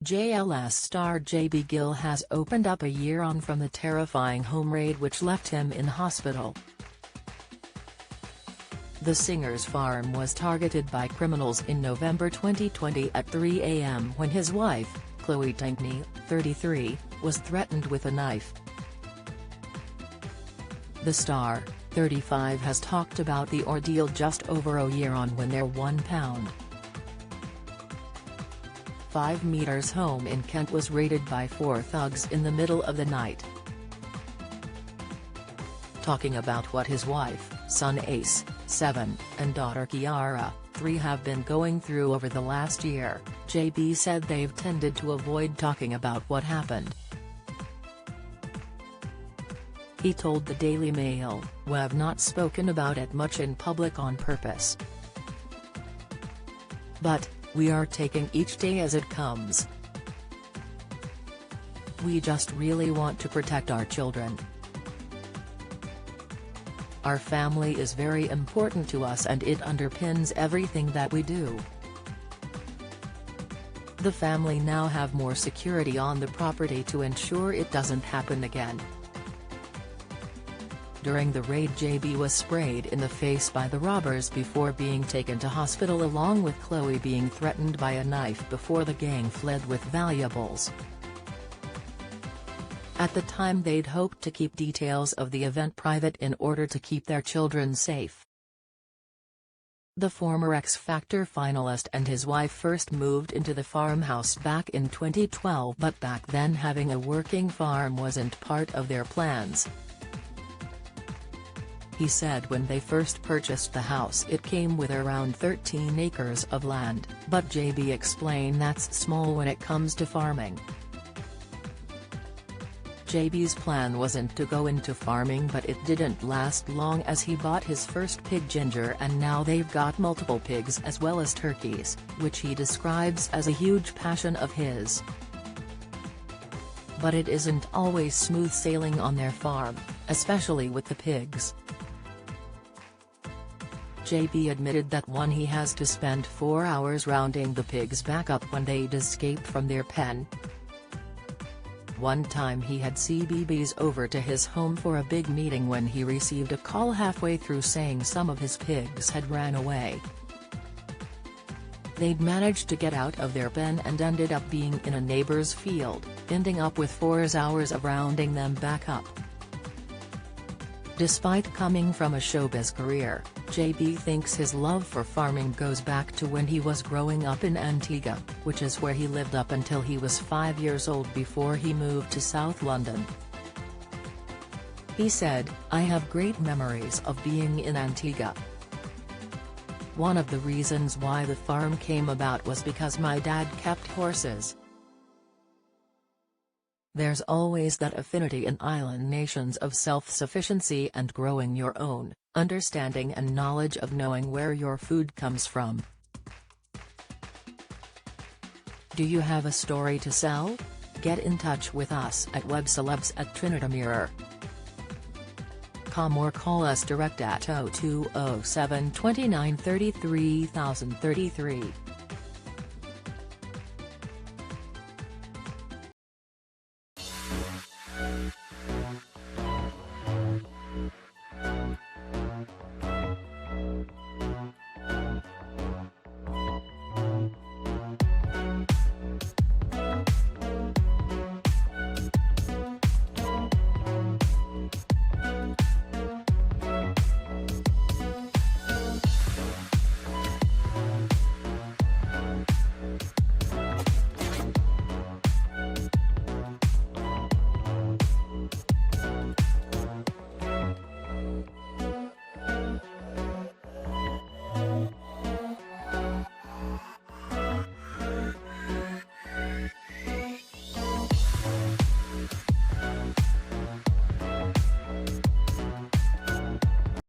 JLS star JB Gill has opened up a year on from the terrifying home raid which left him in hospital. The singer's farm was targeted by criminals in November 2020 at 3 a.m. when his wife, Chloe Tankney, 33, was threatened with a knife. The star, 35, has talked about the ordeal just over a year on when their £1.5 meters home in Kent was raided by 4 thugs in the middle of the night. Talking about what his wife, son Ace, 7, and daughter Kiara, 3, have been going through over the last year, JB said they've tended to avoid talking about what happened. He told the Daily Mail, "We've not spoken about it much in public on purpose. But, we are taking each day as it comes. We just really want to protect our children. Our family is very important to us and it underpins everything that we do. The family now have more security on the property to ensure it doesn't happen again." During the raid, JB was sprayed in the face by the robbers before being taken to hospital, along with Chloe being threatened by a knife before the gang fled with valuables. At the time, they'd hoped to keep details of the event private in order to keep their children safe. The former X Factor finalist and his wife first moved into the farmhouse back in 2012, but back then having a working farm wasn't part of their plans. He said when they first purchased the house it came with around 13 acres of land, but JB explained that's small when it comes to farming. JB's plan wasn't to go into farming, but it didn't last long as he bought his first pig, Ginger, and now they've got multiple pigs as well as turkeys, which he describes as a huge passion of his. But it isn't always smooth sailing on their farm, especially with the pigs. JB admitted that he has to spend 4 hours rounding the pigs back up when they'd escaped from their pen. One time he had CBBs over to his home for a big meeting when he received a call halfway through saying some of his pigs had ran away. They'd managed to get out of their pen and ended up being in a neighbor's field, ending up with 4 hours of rounding them back up. Despite coming from a showbiz career, JB thinks his love for farming goes back to when he was growing up in Antigua, which is where he lived up until he was 5 years old before he moved to South London. He said, "I have great memories of being in Antigua. One of the reasons why the farm came about was because my dad kept horses. There's always that affinity in island nations of self-sufficiency and growing your own, understanding and knowledge of knowing where your food comes from. Do you have a story to sell? Get in touch with us at webcelebs@trinitymirror.com or call us direct at 0207 29 33 033.